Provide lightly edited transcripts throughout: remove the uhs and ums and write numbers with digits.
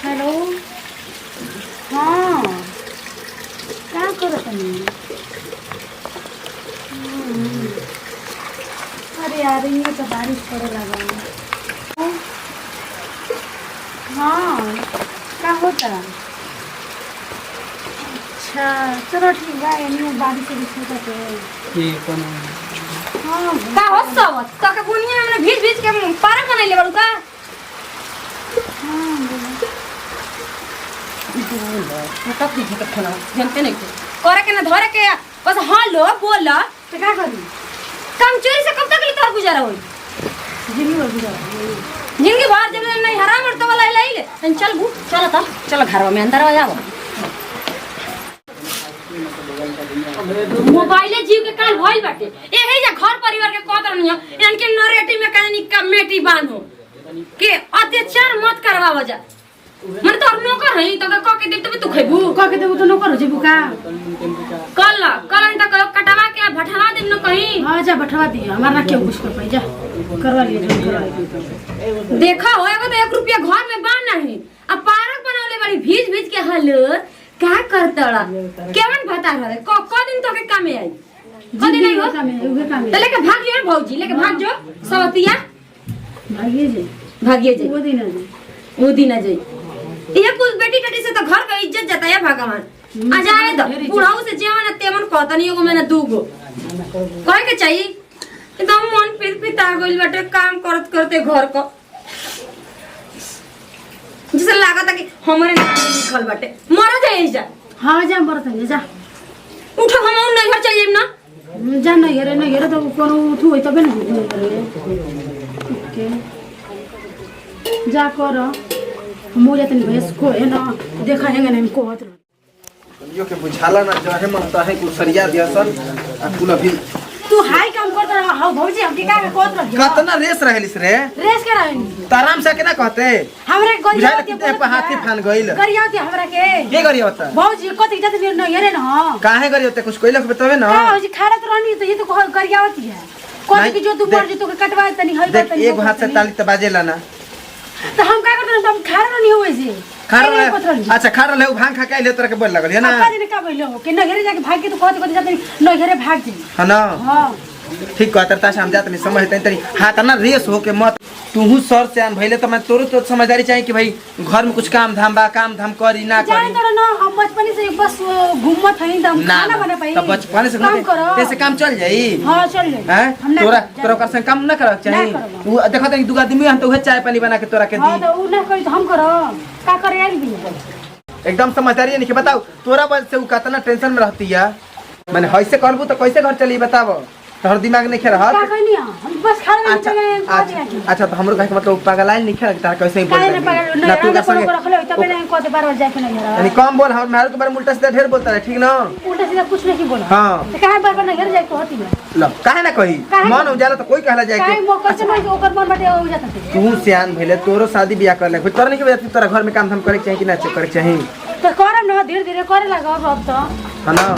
Hello. हाँ क्या करो तुम? अरे यार ये तो बारिश पड़े लगा। हाँ क्या होता? अच्छा चलो ठीक है, नहीं बारिश से होता तो हाँ का होता तो के बुनिया में भीज भीज के पारा बनैले बड़ू का। तब दीजिए के खाना जानते नहीं करे के ना धरे के बस हेलो बोल तो क्या करूँ? काम चोरी से कब तक ले तोर गुजारा होई? जिंदगी भर जब नहीं हराम और तो वाला ले ले चल बू चल त चल घर में अंदर आ जाओ। मोबाइले जीव के काल भइल बाटे एही जा घर परिवार के कहत नहीं इनके नरेटिव में कहानी कमेटी बांधो के अत्याचार मत करवाओ जा। मन तो नौकर है तो क के देते तू खइबू क के देबू तो नौकर हो जेबू का? कल त कटवा के भटवा दे न कहीं। हां जा भटवा दी, हमारा क्यों कुछ कर पाई जा करवा लिए जो करवा लिए। देखा होएगा तो 1 रुपया घर में बान नहीं अब पार्क बनावले बड़ी भीज भीज के हल का करतड़ा केवन बता रहे क दिन तो के काम में आई क दिन नहीं हो काम है उगे काम तो लेके भाग लियो भौजी लेके भाग जो सवतिया भागिए जे वो दिन आ जाई ये कुछ बेटी टटी से तो घर का इज्जत जाता है भगवान आ जाए तो बुढ़ाऊ से जेवन तेवन कहता नहीं एगो मैंने दूगो कहे के चाहिए एकदम मन पिता गइल बाटे काम करत करते घर को जैसे लागत कि हमारे निकल बाटे मर जाए जा। हां जा मरत है जा उठो हम नहीं घर चलिए ना जा नहीं हेरे तो कोनो उठू होई तबे न ओके जा कर मोरे तनी भैंस को है ना देखा है ना हमको होत यो के बुझाला ना जहे मनता है कुसरिया दियसन आ कुल अभी तू हाई काम करत रह हाउ भौजी हम के का कहत रह कतना रेस रहेलिस रे रेस के रहनी त आराम से केना कहते हमरा गरिया बुझाला कि पे हाथी फान गइल गरिया होती हमरा के गरिया होता भौजी कति जाते मेरे न हेरे न काहे गरिया होता कुछ कोइला के बतावे ना भौजी खाड़ा तो रहनी तो ये तो गरिया होती है कोई की जो तू मर जो तो कटवा तनी हई देख एक हाथ से ताली त बाजेला ना तो हम का करत हम खाड़ा नहीं होवे से खाड़ा अच्छा खाड़ा ले भांग खा के ले तोरा के बोल लगल है ना अपा दिन का बोलो कि न हेरे जाके भाग के तो कहत जाते न हेरे भाग जी है ना हां ठीक कहता हम जात नहीं समझते तनी हाथ ना रेस हो के मत तू सर से आन भइले तो मैं तोरो तो समझदारी चाहिए कि भाई घर में कुछ काम धाम बा काम धाम करी ना जाने करी तो ना हम बचपन से बस घूमत हई दम खाना बना पाई तब बचपन से काम करो कैसे काम चल जाई हां चल ले हैं तोरा कर संग काम ना करक चाहिए तू देखो तनी दुगा आदमी हम तो उहे चाय पानी बना के तोरा के दी हां तो उ ना करी तो हम करो का करे आइल भी एकदम समझदारी नहीं कि बताओ तोरा वजह से उ कितना टेंशन में रहती है माने ऐसे करबू तो कैसे घर चली बताओ तोहर दिमाग नहीं खेल रहत का कहनी हम बस खाना अच्छा तो हमरो कहे के मतलब पागलाइन नहीं खेल तार कैसे ही बोल ना तू का संग रखले तबे नहीं कहते बार बार जाके नहीं यानी कम बोल हम मार के बारे में उल्टा सीधा ढेर बोलता है ठीक ना उल्टा सीधा कुछ नहीं बोला हां तो काहे बार बार नहीं जाए तो होती है लो काहे ना कही मन उजाला तो कोई कहला जाए काहे मौका से नहीं ओकर मन बाटे हो जाता तू सियान भइले तोरो शादी बियाह कर ले कोई तोरा नहीं के वजह तोरा घर में काम धाम करे के चाहिए कि ना करे के चाहिए तो करम ना धीरे धीरे करे लगा अब तो है ना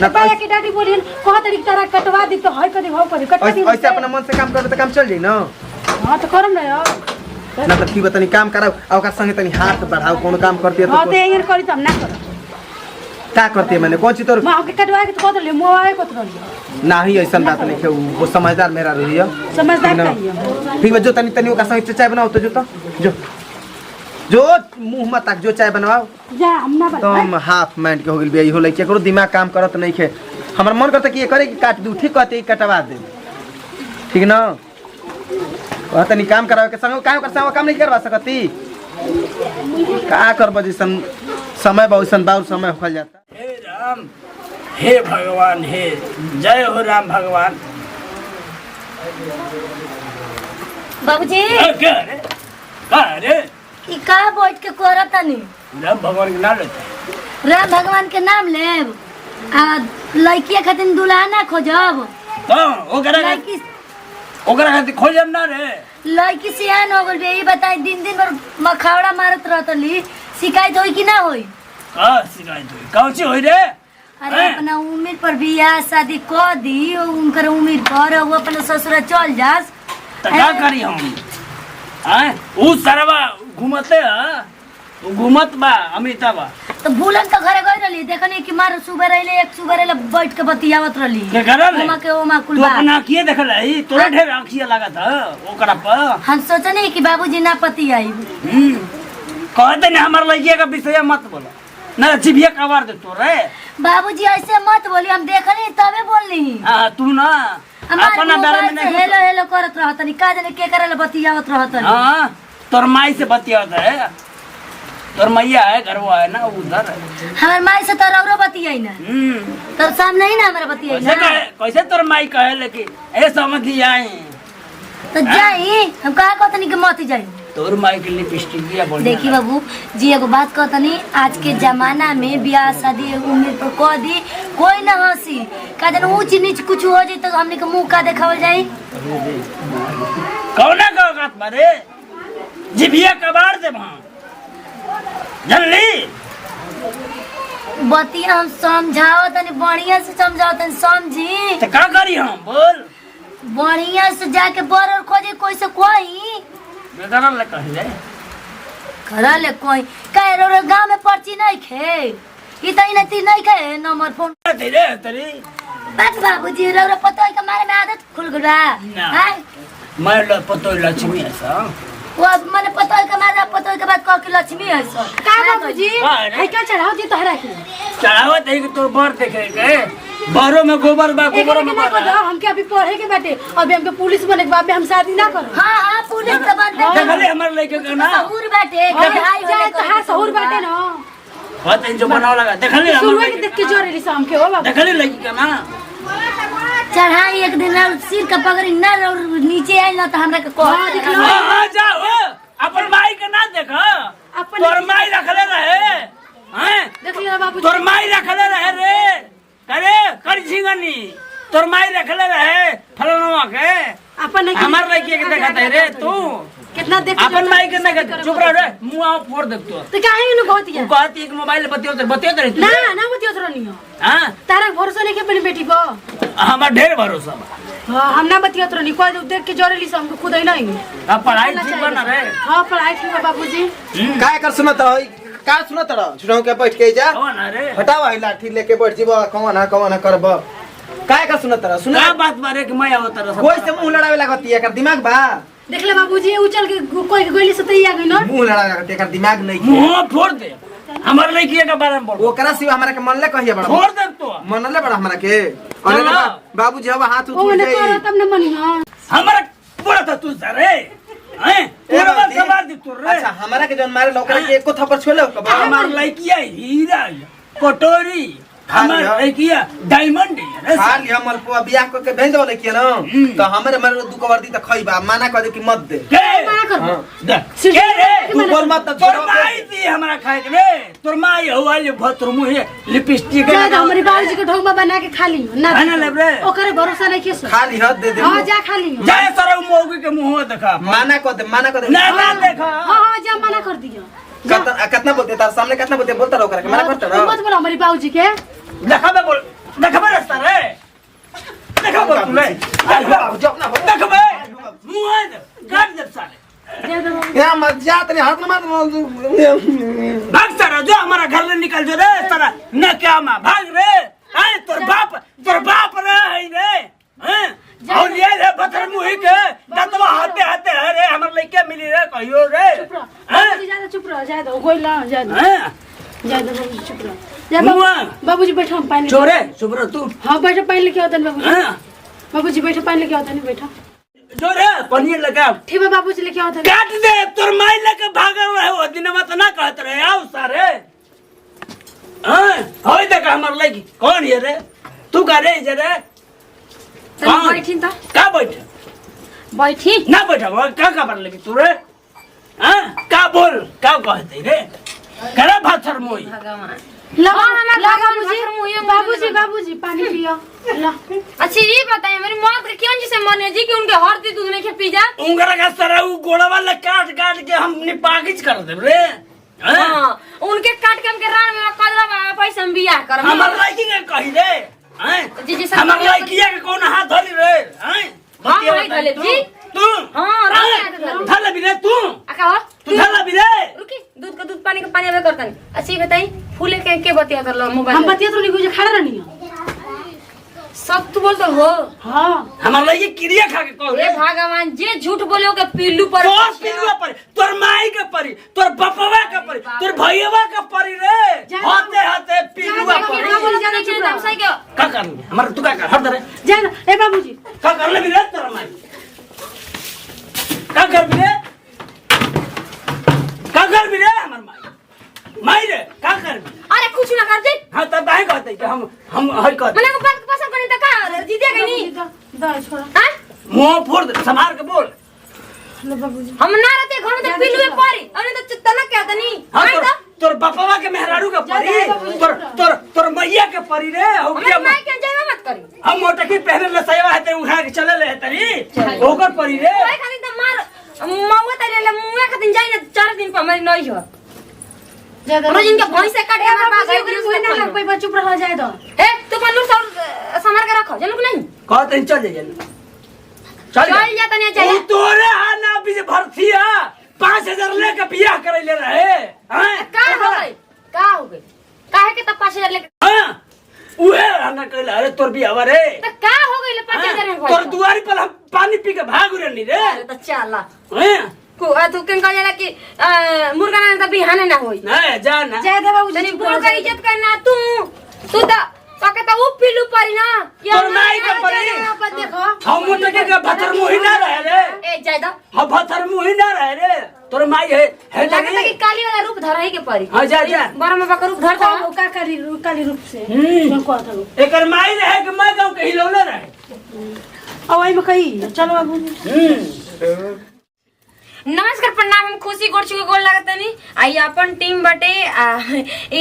ना पाया की डाडी बोलिन कह तरीक तरह कटवा दी तो हई कदी भाव करी कटवा दी ऐसे अपना मन से काम करबे तो काम चल जाई ना हां तो करम ना यार ना तो ठीक बतानी काम कराओ आ ओकर संगे तनी हाथ बढ़ाओ कोनो काम करती है हां तो एंगर करी त हम ना कर का करती है मैंने कौन सी तोर मां के कटवा के तो कह ले मोबाइल को तो नहीं ऐसा बात नहीं है वो समझदार मेरा रही है समझदार कहिए ठीक है जो तनी तनी ओकर संगे चाय बनाओ तो जो मुंह मत तक जो चाय बनवाओ जा हम ना बता तुम हाफ माइंड के हो गेल बिया हो लइके करो दिमाग काम करत नहीं खे हमर मन करता कि ये करे कि काट दू ठीक कहते कटवा दे ठीक ना कहता नहीं काम करावे के संग काम नहीं करवा सकती का करब जैसन समय बहुसन बाउर समय होखल जाता हे राम हे भगवान हे जय हो राम भगवान बाबूजी का रे ई का बैठ के करतानी राम भगवान के नाम लेते राम भगवान के नाम लेब आ लड़किया खातिर दुल्हा ना खोजब तो ओकरा खातिर खोजब ना रे लड़की सियान हो गल बे ई बताई दिन दिन भर मखावड़ा मारत रहतली शिकायत होई कि ना होई का शिकायत होई कौची होई रे अरे अपना उम्र पर बियाह शादी कर दी उनकर उम्र पर वो अपना ससुर चल जास तो क्या करी हम उ सरवा घूमते है घूमत बा अमिताभ तो भूलन तो घरे गई रहली देखनी कि मार सुबह रहले एक सुबह रहले बैठ के बतियावत रहली के करल ओमा के ओमा कुल तू बात अपना किए देखल है तोरा ढेर आंखिया लागत है ओकरा पर हम सोचनी कि बाबूजी ना पति आई कहते नहीं हमार लड़किया का विषय मत बोलो ना जिभिया कबार दे तो रे बाबूजी ऐसे मत बोली हम देखनी तबे बोलनी हाँ तू ना हमार अपना बारे में मोबाइल से नहीं हेलो हेलो करत रहतनी का जाने के करे बतियावत रहतनी हाँ तोर माई से बतियावत है तोर मैया है घरवा है ना उधर है हमार माई से तो रौरो बतियाई ना तो सामने ही ना हमारा बतियाई ना कैसे तोर माई कहे लेकिन ए समझी आए तो जाई हम कहा कहतनी कि मत जाई तोर माई के लिपस्टिक बोल देखी बाबू जी एगो बात कहतनी आज के जमाना में ब्याह शादी उम्र पर कह दी कोई ना हंसी का जन ऊंच नीच कुछ हो जाए तो हमने के मुंह का देखावल जाई कौना का औकात मारे जिभिया कबाड़ दे वहां जनली बतिया हम समझाओ तनी बढ़िया से समझाओ तनी समझी तो का करी हम बोल बढ़िया से जाके बर और खोजे कोई से कोई बेकार ले कहले करा ले कोई कह रो गांव में पर्ची नहीं खे ई त इने ती नहीं खे नंबर फोन तेरे तेरी बस बाबूजी रो पता है कि हमारे में आदत खुल गया ना। है मैं पतो लक्ष्मी है सा वो मैंने पता है कि हमारा पता है के बाद कह के लक्ष्मी है सर का बाबूजी हाँ, रे। है क्या चढ़ाओ दी तोहरा के चढ़ावत है कि तोर बर देखे के बरो में गोबर बा एक गोबर के में ना बा करो हमके अभी पढ़े के बाटे अभी हमके पुलिस बने के बाद हम शादी ना करो हां हां पुलिस तो बनते देखले हमर लइके के ना सहूर बाटे पढ़ाई जाए तो हाँ सहूर बाटे ना बात जो बनाव लगा देखले हमर शुरू के लइके देख के जोरेली शाम के हो बाबू देखले लइके के ना चढ़ाई एक दिन और सिर का पगड़ी ना और नीचे आई ना तो हमरा के हाँ, देख लो। हां जाओ अपन माई के ना देख अपन- तोर माई रखले रहे हैं देख लिया बाबू तोर माई रखले रहे रे करे कर झिंगनी तोर माई रखले रहे फलनवा के अपन हमार लइके के देखत है रे तू कितना देख अपन माई के ना चुप रह रे मुंह फोड़ दे तू तो काहे न कहती तू है कहती एक मोबाइल बतियो रे ना ना बतियो तो नहीं हो हां तारा भरोसा नहीं के अपनी बेटी को हमार ढेर भरोसा बा हाँ हम ना बतियो तो नहीं कोई देख के जोरेली शाम को खुद ही नहीं अब पढ़ाई ठीक बना रे हाँ पढ़ाई ठीक है बाबूजी काय कर सुनत रह का सुनत रह छुटाऊ के बैठ के जा हो ना रे हटावा ही लाठी लेके बैठ जीबो कौन है करब काय का सुनत रह सुन का बात बारे कि मैं आवत रहा कोई से मुंह लड़ावे लागती है कर दिमाग बा देख ले बाबूजी उछल के कोई के गोली से तैयार गई ना मुंह लड़ावे लागती है कर दिमाग नहीं मुंह फोड़ दे हमार लड़की के बारे में बोल ओकरा सिवा हमरा के मनले कहिए बड़ा फोड़ दे तू मनले बड़ा हमरा के अरे चलो। बाबूजी अब हाथ ओ उठ ने जाई करो तब न मनी हां हमारा बोला था तू सर हैं पूरा बात सवार दी तू रे अच्छा हमरा के जन मारे लोकरा के एको थप्पड़ छोले हो कबा हमार लड़किया हीरा कटोरी हमार लड़किया डायमंड है खाली हमर पुआ बियाह क के भेज देले के ना तो हमरे मारे दू कवर दी त खइबा माना कर दे कि मत दे के मना कर हाँ। दे के रे तू बोल मत तोर माई दी हमरा खाए के रे तोर माई हो वाली भतर मुहे लिपस्टिक जा जा हमारे बाबूजी के ढोंगा बना के खा ली ना खाना लेब रे ओकरे भरोसा नहीं किस खाली हद दे दे हां जा खा ली जाए सारा मौगी के मुंह देखा माना कर दे ना ना देखा हां हां जा मना कर दियो कितना बोलते तार सामने कितना बोलते बोलता रहो कर मना करता तू मत बोला हमारे बाबूजी के देखबे बोल देखबे रास्ता रे देखबे तू ले देखबे मुंह दे काट दे साले दे दो या मत जा तेरे हाथ में मत भाग सारा जो हमारा घर से निकल जो रे सारा न क्या मां भाग रे आए तोर बाप रे है रे हैं और ये रे भतर मुही के दतवा हाथे हाथे है रे हमर लइके मिली रे कहियो रे बाबूजी ज्यादा चुप रहो जा दो कोई ला जा दो हैं जा दो बाबूजी चुप रहो जा मुआ। बाबूजी बैठो हम पानी चोरे चुप रह तू हां बैठो पानी लेके आओ तन बाबूजी हैं बाबूजी बैठो पानी लेके आओ तन बैठो चोरे पनीर लगा ठीक है बाबूजी लेके आओ तन काट दे तोर माई लेके भागल रहे वो दिन मत ना कहत रहे आओ सारे हैं होय देखा हमर लड़की कौन है रे तू का रे जे रे तनी बैठिन त का बैठ बैठी ना बैठा का कर लेगी तू रे हां का बोल का कहते रे करे भाथर मोई भगवान लगा हाँ, हमारे लगा बाबूजी, बाबूजी घर मुँह में बाबूजी बाबूजी पानी पियो ला अच्छा ये बताइए मेरी मौत के क्यों जिसे मने जी कि उनके हरती दूध नहीं खे पी जा उंगरा का सरा उ गोड़ा वाला काट काट के हम निपागिज कर दे रे हैं? हां उनके काट के हमके रान में कदरा बाबा पैसा हम बियाह कर हमर लड़की के कही रे हैं जी जी हमर लड़की के कौन हाथ धरी रे हैं हां भाई धले जी तू हां रख धल भी रे तू आका हो तू धल भी रे रुकी दूध का दूध पानी का पानी अबे करतन अच्छी बताई फूले के बतिया कर लो मोबाइल हम बतिया तो नहीं कुछ खड़ा रहनी है सब तू बोलते हो हां हमार लगे क्रिया खा के कहो हे भगवान जे झूठ बोले के पिल्लू पर तोर पिलुआ पर तोर माई के परी तोर बपवा के परी तोर भैयावा के परी रे होते होते पिलुआ पर ना बोले जाने के नाम सही के का कर हमार तू का कर हट दे जाए ना ए बाबूजी का कर ले भी रे तोर माई का कर भी रे हमार माई रे का कर अरे कुछ ना कर दे हां तब बाय कहते कि हम हर कर मने को बात पसंद करनी त का जीते गई नहीं दा छोड़ा हां मुंह फोड़ दे संभाल के बोल लो बाबूजी हम ना रहते घर में तो पिल्लू परी अरे तो चित्तला क्या तनी हां तोर बपवा के मेहरारू के परी तोर मैया के परी रे हो हम गया माई के जाए मत करी हम मोटकी पहने ले सयवा है ते उठा के चले ले तनी ओकर परी रे ओए खाली त मार मौवा तले ले मुंह खातिर जाई ना 4 दिन पर हमारी नहीं हो ज्यादा रोज इनके भैंस से काटे हमारे पास बाबूजी ओकरे कोई ना लग पाई चुप रह जाए दो ए तू पल्लू सब संभाल के रखो जानू नहीं कहते चल जाइए चल जा तने वो चाहिए तोरे हाना बीज भरथिया 5000 लेके बियाह करे ले रहे हैं का हो गई काहे के त 5000 लेके हां उहे हाना कहले अरे तोर बियाह रे त का हो गई ले 5000 में तोर दुआरी पर हम पानी पी के भाग रहनी रे अरे त चला हैं को तू केन कह जाला कि मुर्गा ना त बिहाने ना होई नहीं जा ना जाए दे बाबूजी तनी बुढ़ो का इज्जत करना तू त पके त उ पिलू परी ना तोर नाई के परी पर देखो हम मोटके के भतर मुही ना रहे रे ए जायदा हम भतर मुही ना रहे रे तोर माई है लगता कि काली वाला रूप धर है के परी हां जा बड़ा में बकर रूप धर को का करी काली रूप से मैं को था एकर माई रहे कि मैं गांव के हिलौले रहे अब आई में कही चलो बाबूजी नमस्कार प्रणाम हम खुशी गोड़ चुके गोड़ लागत नहीं आई अपन टीम बटे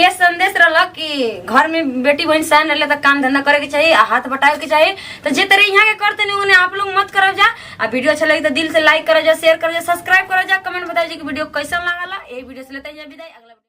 ये संदेश रहल कि घर में बेटी बहन सान रहले तो काम धंधा करे के चाहिए हाथ बटावे के चाहिए तो जे तरह यहाँ के करते नहीं उन्हें आप लोग मत करब जा वीडियो अच्छा लगे तो दिल से लाइक करो जा शेयर करो जा सब्सक्राइब करो जा कमेंट बताइए कि वीडियो कैसा लागला ये वीडियो से लेते हैं विदाई अगला